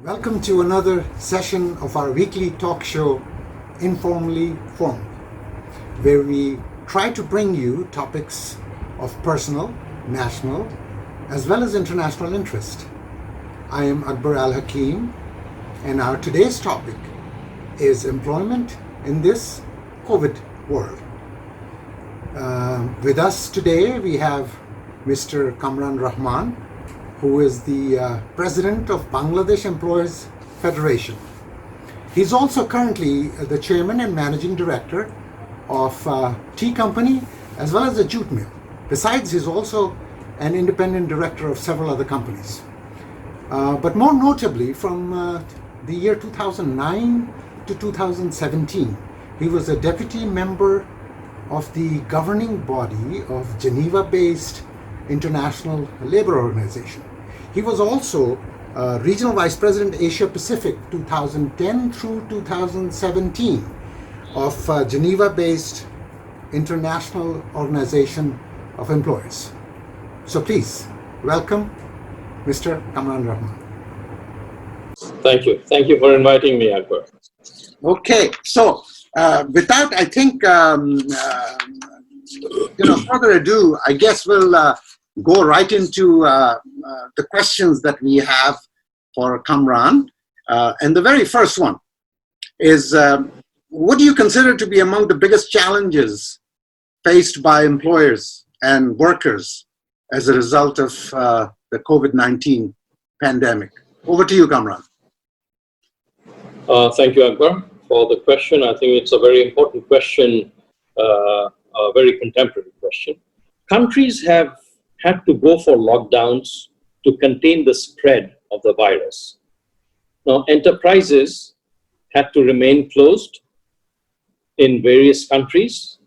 Welcome to another session of our weekly talk show, Informally Formed, where we try to bring you topics of personal, national, as well as international interest. I am Akber Hakim, and our today's topic is employment in this COVID world. With us today, we have Mr. Kamran Rahman, who is the president of Bangladesh Employees Federation. He's also currently the chairman and managing director of tea company as well as a jute mill. Besides, he's also an independent director of several other companies. But more notably, from the year 2009 to 2017, he was a deputy member of the governing body of Geneva-based International Labor Organization. He was also Regional Vice President Asia Pacific 2010 through 2017 of Geneva-based International Organization of Employers. So please, welcome Mr. Kamran Rahman. Thank you. Thank you for inviting me, Akber. Okay, so without, I think, further ado, I guess we'll go right into the questions that we have for Kamran. And the very first one is, what do you consider to be among the biggest challenges faced by employers and workers as a result of the COVID-19 pandemic? Over to you, Kamran. Thank you, Akber, for the question. I think it's a very important question, a very contemporary question. Countries have had to go for lockdowns to contain the spread of the virus. Now, enterprises had to remain closed in various countries,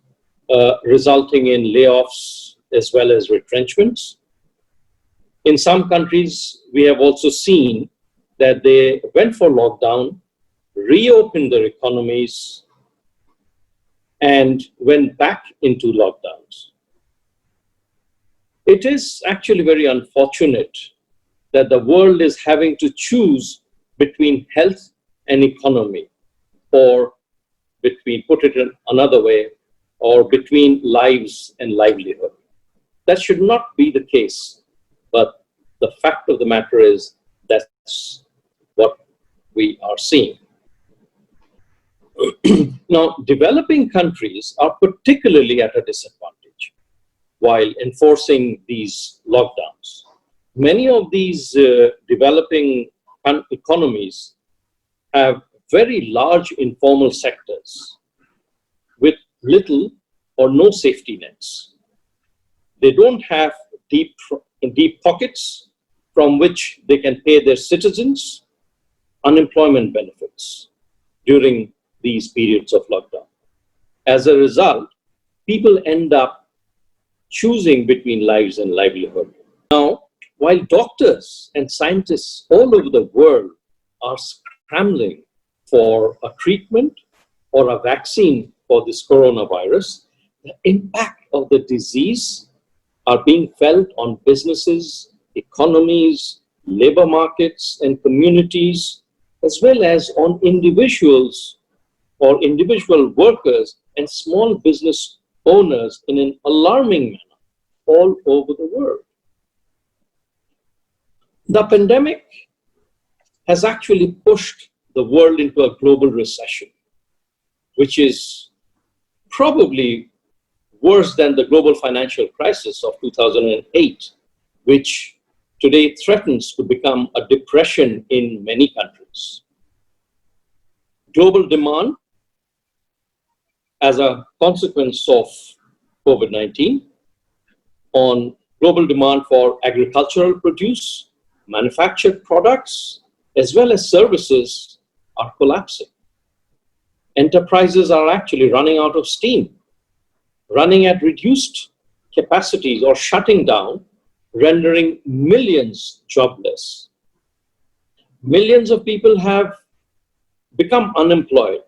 resulting in layoffs as well as retrenchments. In some countries, we have also seen that they went for lockdown, reopened their economies, and went back into lockdowns. It is actually very unfortunate that the world is having to choose between health and economy, or between, put it in another way, or between lives and livelihood. That should not be the case, but the fact of the matter is that's what we are seeing. Now, developing countries are particularly at a disadvantage while enforcing these lockdowns. Many of these developing economies have very large informal sectors with little or no safety nets. They don't have deep pockets from which they can pay their citizens unemployment benefits during these periods of lockdown. As a result, people end up choosing between lives and livelihood. Now, while doctors and scientists all over the world are scrambling for a treatment or a vaccine for this coronavirus, the impact of the disease are being felt on businesses, economies, labor markets, and communities, as well as on individuals or individual workers and small business owners in an alarming manner all over the world. The pandemic has actually pushed the world into a global recession, which is probably worse than the global financial crisis of 2008, which today threatens to become a depression in many countries. Global demand as a consequence of COVID-19 on global demand for agricultural produce, manufactured products, as well as services are collapsing. Enterprises are actually running out of steam, running at reduced capacities or shutting down, rendering millions jobless. Millions of people have become unemployed,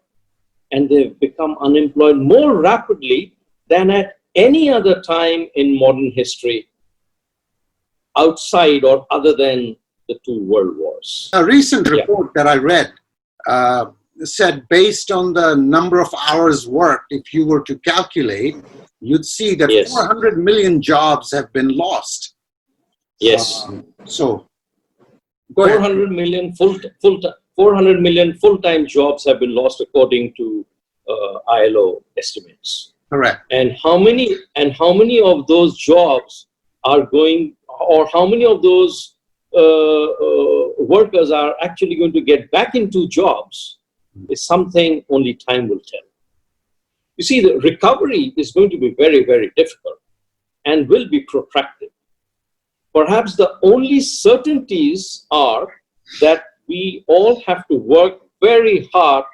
and they've become unemployed more rapidly than at any other time in modern history outside or other than the two world wars. A recent report that I read said based on the number of hours worked, if you were to calculate, you'd see that Yes. 400 million jobs have been lost. Yes. So, go ahead. 400 million full-time jobs have been lost according to ILO estimates. Correct. And how many of those jobs are going, or how many of those workers are actually going to get back into jobs is something only time will tell. You see, the recovery is going to be very, very difficult and will be protracted. Perhaps the only certainties are that we all have to work very hard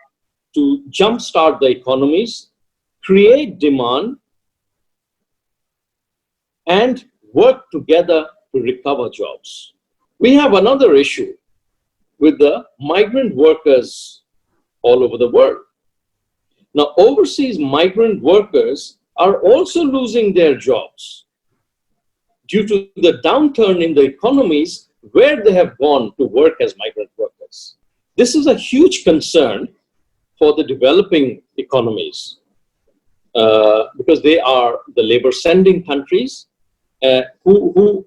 to jumpstart the economies, create demand, and work together to recover jobs. We have another issue with the migrant workers all over the world. Now, overseas migrant workers are also losing their jobs due to the downturn in the economies where they have gone to work as migrant workers. This is a huge concern for the developing economies because they are the labor-sending countries who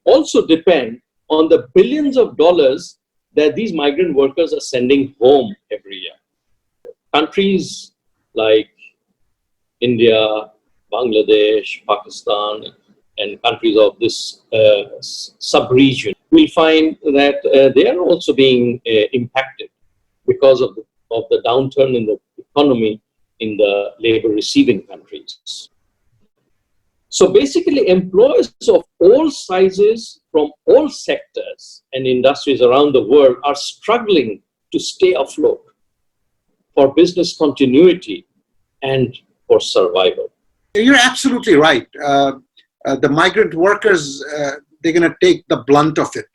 also depend on the billions of dollars that these migrant workers are sending home every year. Countries like India, Bangladesh, Pakistan, and countries of this sub-region, we find that they are also being impacted because of the downturn in the economy in the labor-receiving countries. So basically, employers of all sizes from all sectors and industries around the world are struggling to stay afloat for business continuity and for survival. You're absolutely right. The migrant workers, they're going to take the blunt of it.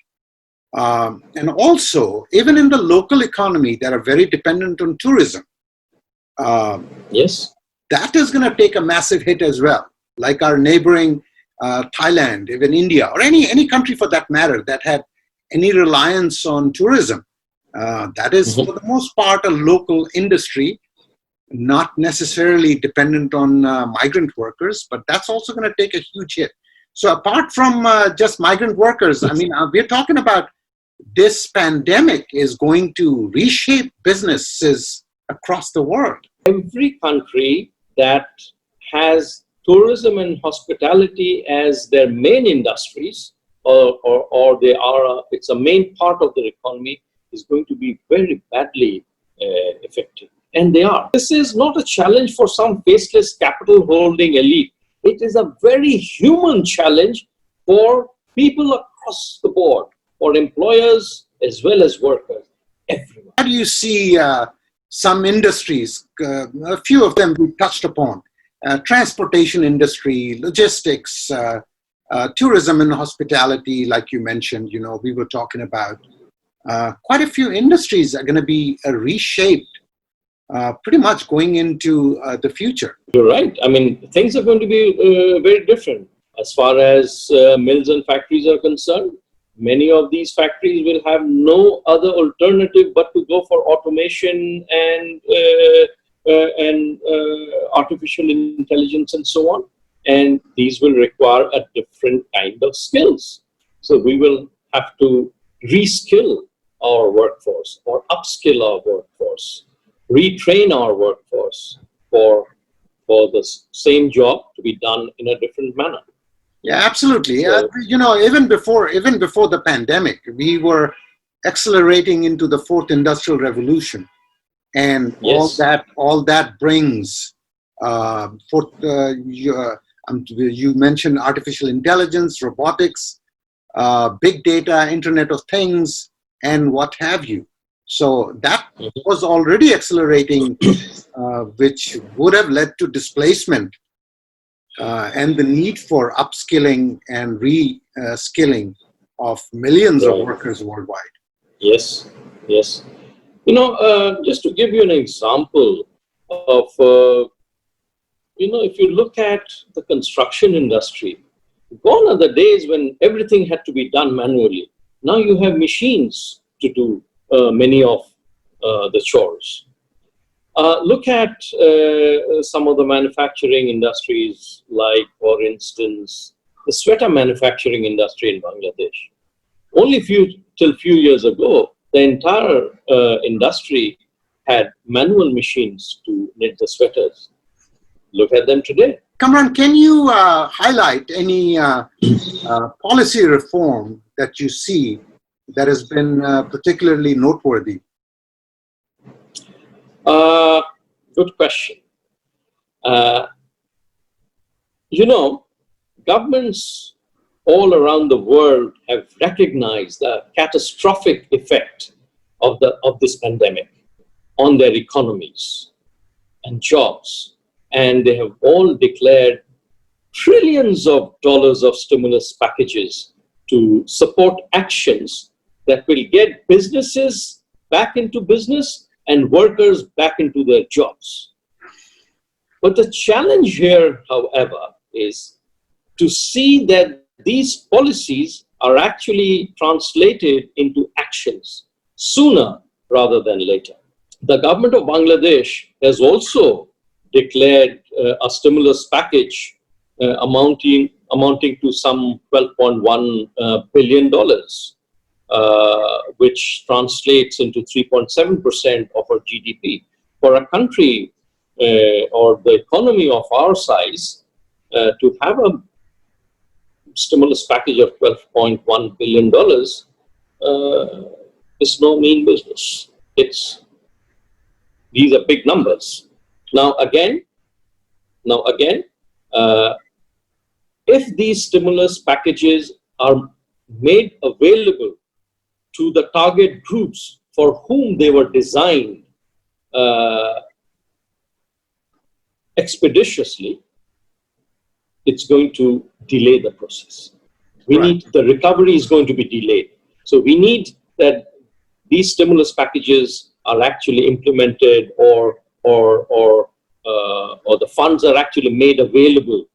And also, even in the local economy that are very dependent on tourism, Yes, that is going to take a massive hit as well. Like our neighboring Thailand, even India, or any country for that matter that had any reliance on tourism. That is, for the most part, a local industry, not necessarily dependent on migrant workers, but that's also going to take a huge hit. So apart from just migrant workers, I mean, we're talking about this pandemic is going to reshape businesses across the world. every country that has tourism and hospitality as their main industries, or they are it's a main part of their economy, is going to be very badly affected. And they are. This is not a challenge for some faceless capital holding elite. It is a very human challenge for people across the board, for employers as well as workers, everyone. How do you see some industries, a few of them we touched upon, transportation industry, logistics, tourism and hospitality, like you mentioned, we were talking about. Quite a few industries are going to be reshaped pretty much going into the future. You're right. I mean, things are going to be very different as far as mills and factories are concerned. Many of these factories will have no other alternative but to go for automation and artificial intelligence and so on. And these will require a different kind of skills. So we will have to reskill our workforce or upskill our workforce, retrain our workforce for the same job to be done in a different manner. Yeah, absolutely. So, even before the pandemic, we were accelerating into the fourth industrial revolution, and yes. all that brings. You mentioned artificial intelligence, robotics, big data, Internet of Things, and what have you. So that was already accelerating, which would have led to displacement and the need for upskilling and reskilling of millions of workers worldwide. Yes, yes. Just to give you an example of, if you look at the construction industry, gone are the days when everything had to be done manually. Now you have machines to do many of the chores. Look at some of the manufacturing industries, like, for instance, the sweater manufacturing industry in Bangladesh. Only till few years ago, the entire industry had manual machines to knit the sweaters. Look at them today. Kamran, can you highlight any policy reform that you see that has been particularly noteworthy? Good question. Governments all around the world have recognized the catastrophic effect of this pandemic on their economies and jobs, and they have all declared trillions of dollars of stimulus packages to support actions that will get businesses back into business and workers back into their jobs. But the challenge here, however, is to see that these policies are actually translated into actions sooner rather than later. The government of Bangladesh has also declared a stimulus package amounting to some $12.1 billion, which translates into 3.7% of our GDP. For a country or the economy of our size, to have a stimulus package of $12.1 billion is no mean business. These are big numbers. Now again, if these stimulus packages are made available to the target groups for whom they were designed expeditiously, it's going to delay the process. The recovery is going to be delayed. So we need that these stimulus packages are actually implemented, or the funds are actually made available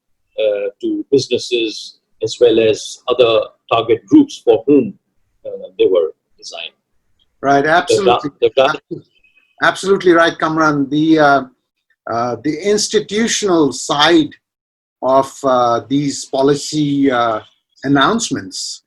to businesses as well as other target groups for whom they were designed. Right, absolutely. Absolutely right, Kamran. The institutional side of these policy announcements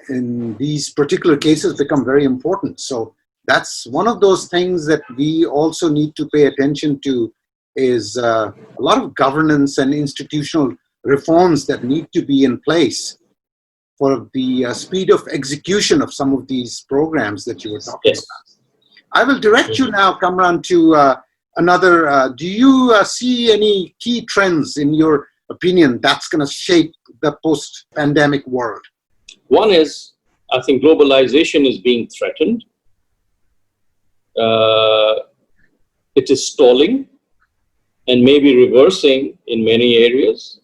in these particular cases become very important. So that's one of those things that we also need to pay attention to, is a lot of governance and institutional reforms that need to be in place for the speed of execution of some of these programs that you were talking about. I will direct you now, Kamran, to another. Do you see any key trends, in your opinion, that's going to shape the post-pandemic world? One is, I think globalization is being threatened. It is stalling and maybe reversing in many areas.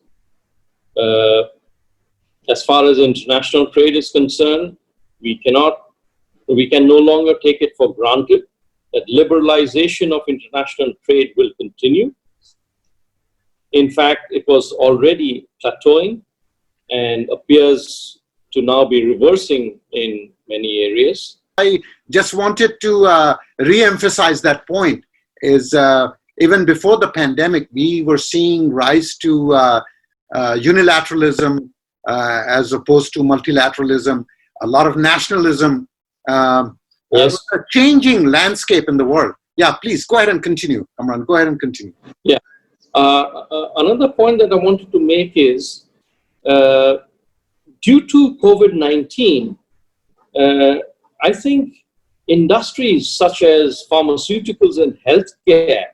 As far as international trade is concerned, we can no longer take it for granted that liberalization of international trade will continue. In fact, it was already plateauing and appears to now be reversing in many areas. I just wanted to re-emphasize that point, is even before the pandemic, we were seeing rise to unilateralism as opposed to multilateralism, a lot of nationalism, yes. A changing landscape in the world. Yeah, please go ahead and continue, Kamran. Go ahead and continue. Yeah. Another point that I wanted to make is, due to COVID-19, I think industries such as pharmaceuticals and healthcare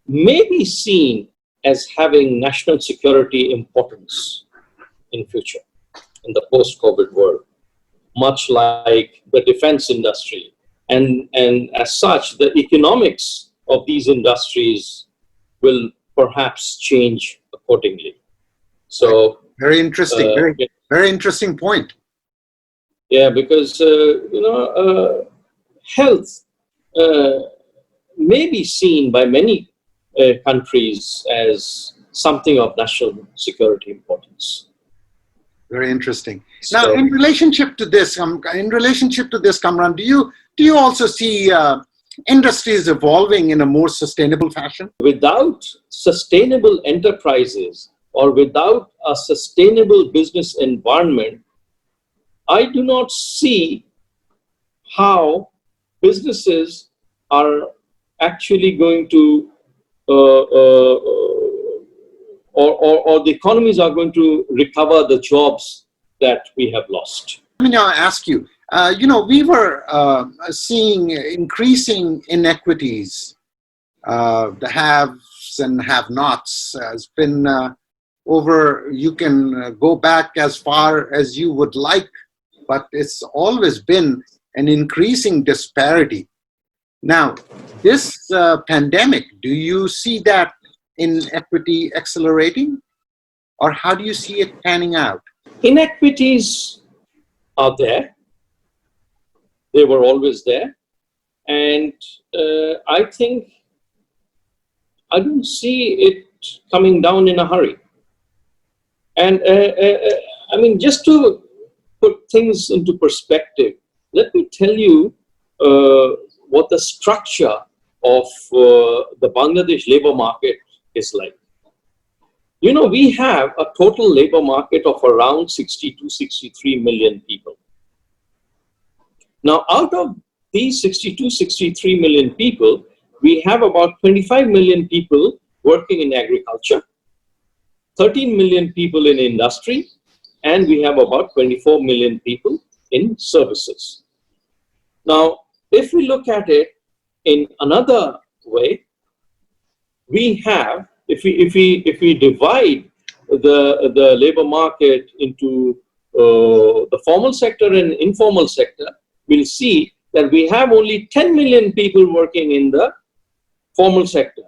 may be seen as having national security importance in future, in the post-COVID world, much like the defense industry. And as such, the economics of these industries will perhaps change accordingly. So very interesting, very interesting point. Yeah, because health may be seen by many countries as something of national security importance. Very interesting. Now, So in relationship to this, Kamran, do you also see industries evolving in a more sustainable fashion? without sustainable enterprises or without a sustainable business environment, I do not see how businesses are actually going to, or the economies are going to recover the jobs that we have lost. Let me now ask you, we were seeing increasing inequities, the haves and have-nots has been over, you can go back as far as you would like, but it's always been an increasing disparity. Now, this pandemic, do you see that inequity accelerating, or how do you see it panning out? Inequities are there, they were always there, and I think I don't see it coming down in a hurry. And I mean, just to put things into perspective, let me tell you what the structure of the Bangladesh labor market is like. You know, we have a total labor market of around 60 to 63 million people. Now, out of these 62, 63 million people, we have about 25 million people working in agriculture, 13 million people in industry, and we have about 24 million people in services. Now, if we look at it in another way, we have, if we divide the labor market into the formal sector and informal sector, we'll see that we have only 10 million people working in the formal sector,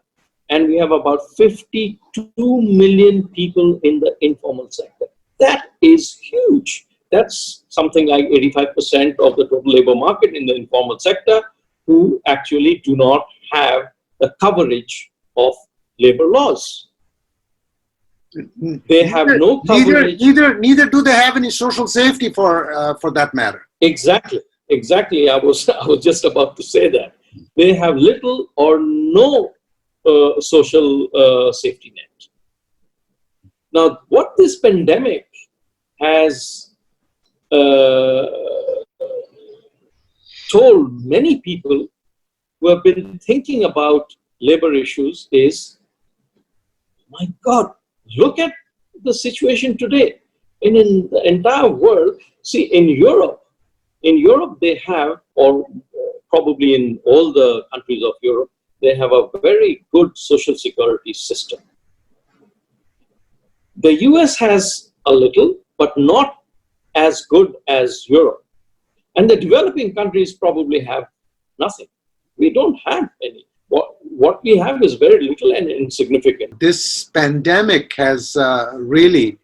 and we have about 52 million people in the informal sector. That is huge. That's something like 85% of the total labor market in the informal sector who actually do not have the coverage of labor laws. They have no coverage. Neither do they have any social safety for that matter. Exactly. I was just about to say that. They have little or no social safety net. Now, what this pandemic has told many people who have been thinking about labor issues is, my God, look at the situation today. And in the entire world, see, in Europe they have, or probably in all the countries of Europe, they have a very good social security system. The US has a little, but not as good as Europe. And the developing countries probably have nothing. We don't have any. What we have is very little and insignificant. This pandemic has really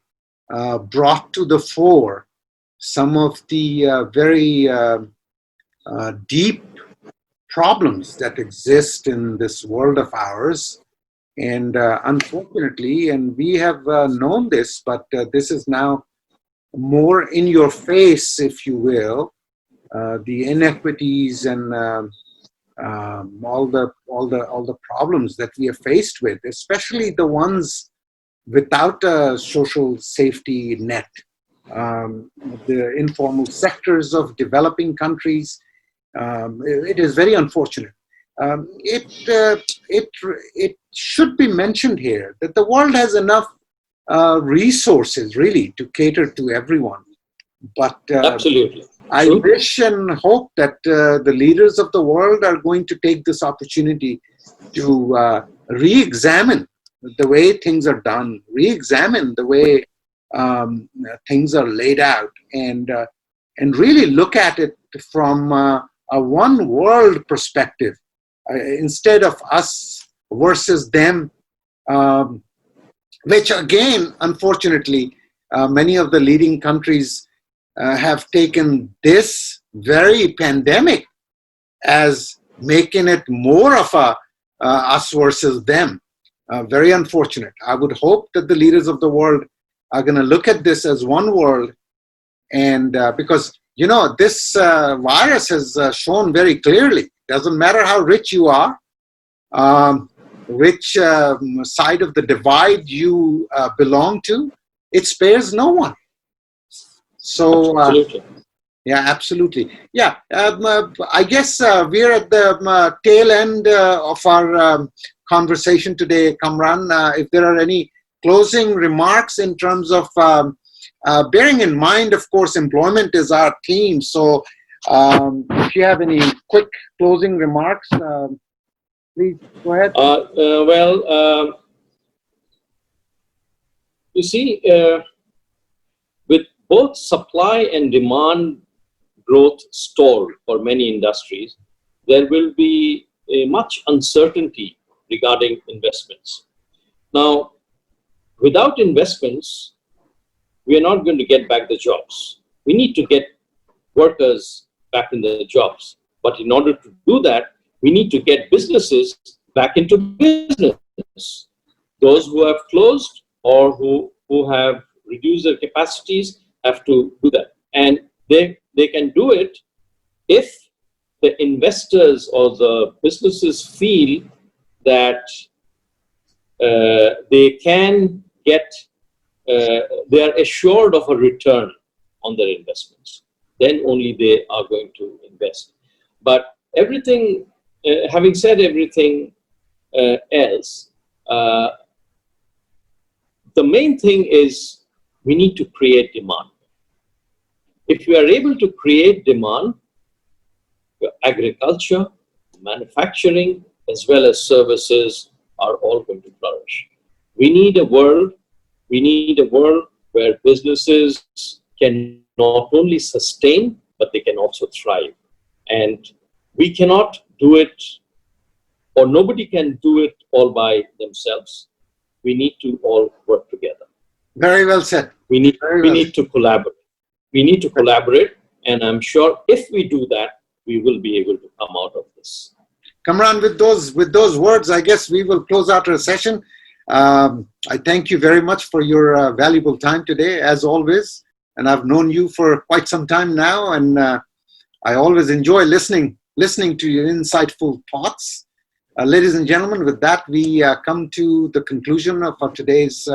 brought to the fore some of the very deep problems that exist in this world of ours. And unfortunately, and we have known this, but this is now more in your face, if you will, the inequities and all the problems that we are faced with, especially the ones without a social safety net. The informal sectors of developing countries. It is very unfortunate. It should be mentioned here that the world has enough resources really to cater to everyone. But Absolutely. I wish and hope that the leaders of the world are going to take this opportunity to re-examine the way things are done, re-examine the way things are laid out, and really look at it from a one world perspective instead of us versus them, which again, unfortunately, many of the leading countries have taken this very pandemic as making it more of a us versus them. Very unfortunate. I would hope that the leaders of the world are going to look at this as one world. And because, you know, this virus has shown very clearly, doesn't matter how rich you are, which side of the divide you belong to, it spares no one. So, Absolutely. yeah, absolutely. Yeah, I guess we're at the tail end of our conversation today, Kamran. If there are any closing remarks in terms of bearing in mind, of course, employment is our theme. So if you have any quick closing remarks, please go ahead. You see, with both supply and demand growth stalled for many industries, there will be much uncertainty regarding investments. Now, without investments, we are not going to get back the jobs. We need to get workers back in the jobs. But in order to do that, we need to get businesses back into business. Those who have closed or who have reduced their capacities have to do that. And they can do it if the investors or the businesses feel that they can get, they are assured of a return on their investments. Then only they are going to invest. But everything, having said everything else, the main thing is we need to create demand. If we are able to create demand, agriculture, manufacturing, as well as services are all going to flourish. We need a world where businesses can not only sustain, but they can also thrive. And we cannot do it, or nobody can do it all by themselves. We need to all work together. Very well said. We need to collaborate. We need to collaborate, and I'm sure if we do that, we will be able to come out of this. Kamran, with those words, I guess we will close out our session. I thank you very much for your valuable time today, as always. And I've known you for quite some time now, and I always enjoy listening to your insightful thoughts. Ladies and gentlemen, with that, we come to the conclusion of our today's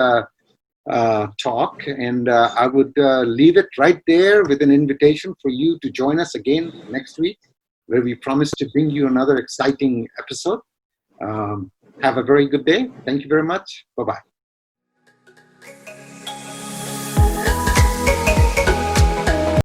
talk, and I would leave it right there with an invitation for you to join us again next week, where we promise to bring you another exciting episode. Have a very good day. Thank you very much. Bye-bye.